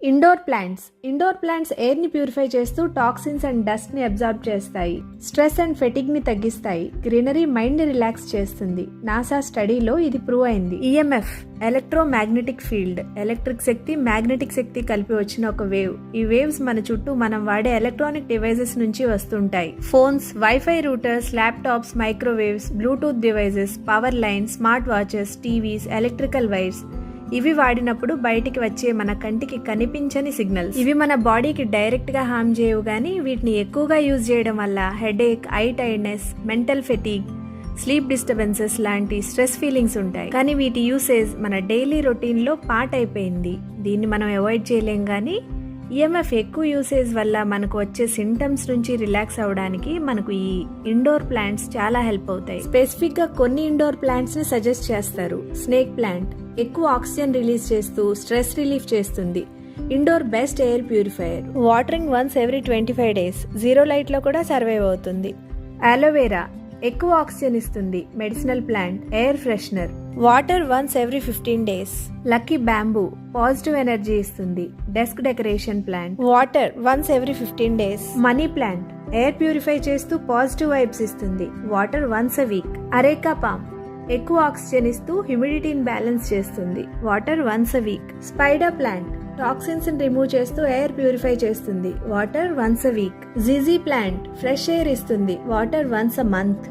Indoor plants air ని purify చేస్తూ toxins and dust ని అబ్జార్బ్ చేస్తాయి. స్ట్రెస్ అండ్ ఫెటిగ్ ని తగ్గిస్తాయి. గ్రీనరీ మైండ్ ని రిలాక్స్ చేస్తుంది. నాసా స్టడీలో ఇది ప్రూవ్ అయింది. ఈఎంఎఫ్ ఎలక్ట్రోమాగ్నెటిక్ ఫీల్డ్, ఎలక్ట్రిక్ శక్తి మ్యాగ్నెటిక్ శక్తి కలిపి వచ్చిన ఒక వేవ్. ఈ వేవ్స్ మన చుట్టూ మనం వాడే ఎలక్ట్రానిక్ డివైజెస్ నుంచి వస్తుంటాయి. Phones, wifi Reuters, laptops, microwaves, Bluetooth devices, power lines, smart watches, TVs, electrical wires ఇవి వాడినప్పుడు బయటికి వచ్చే మన కంటికి కనిపించని సిగ్నల్స్. ఇవి మన బాడీకి డైరెక్ట్ గా హార్మ్ చేయవు, కానీ వీటిని ఎక్కువగా యూజ్ చేయడం వల్ల headache, I tiredness, mental fatigue, sleep disturbances లాంటి స్ట్రెస్ ఫీలింగ్స్ ఉంటాయి. కానీ వీటి యూసేజ్ మన డైలీ రొటీన్ లో పార్ట్ అయిపోయింది. దీన్ని మనం అవాయిడ్ చేయలేం, కానీ ఈఎంఎఫ్ ఎక్కువ యూసేజ్ వల్ల మనకు వచ్చే సింటమ్స్ నుంచి రిలాక్స్ అవడానికి మనకు ఈ ఇండోర్ ప్లాంట్స్ చాలా హెల్ప్ అవుతాయి. స్పెసిఫిక్ గా కొన్ని ఇండోర్ ప్లాంట్స్ ని సజెస్ట్ చేస్తారు. స్నేక్ ప్లాంట్ ఎక్కువ ఆక్సిజన్ రిలీజ్ చేస్తూ స్ట్రెస్ రిలీఫ్ చేస్తుంది. Indoor best air purifier. Watering once every 25 days. Zero light లో కూడా సర్వైవ్ అవుతుంది. అలోవెరా ఎక్కువ ఆక్సిజన్ ఇస్తుంది. Medicinal plant, air freshener. Water once every 15 days. Lucky bamboo positive energy ఇస్తుంది. Desk decoration plant. Water once every 15 days. Money plant air purify చేస్తూ positive vibes ఇస్తుంది. Water once a week. Areca palm ఎక్కువ oxygen ఇస్తూ హ్యూమిడిటీని balance చేస్తుంది. Water once a week. Spider plant toxins remove చేస్తూ air purify చేస్తుంది. Water once a week. జిజీ plant fresh air ఇస్తుంది. Water once a month.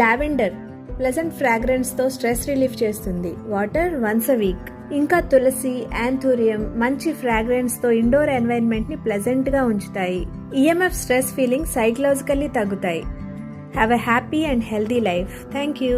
Lavender pleasant fragrance తో stress relief చేస్తుంది. Water once a week. ఇంకా tulsi, anthurium మంచి fragrance తో indoor environment ని ప్లెజెంట్ గా ఉంచుతాయి. ఈఎంఎఫ్ స్ట్రెస్ ఫీలింగ్ సైకలాజికల్లీ తగ్గుతాయి. Have a happy and healthy life. Thank you.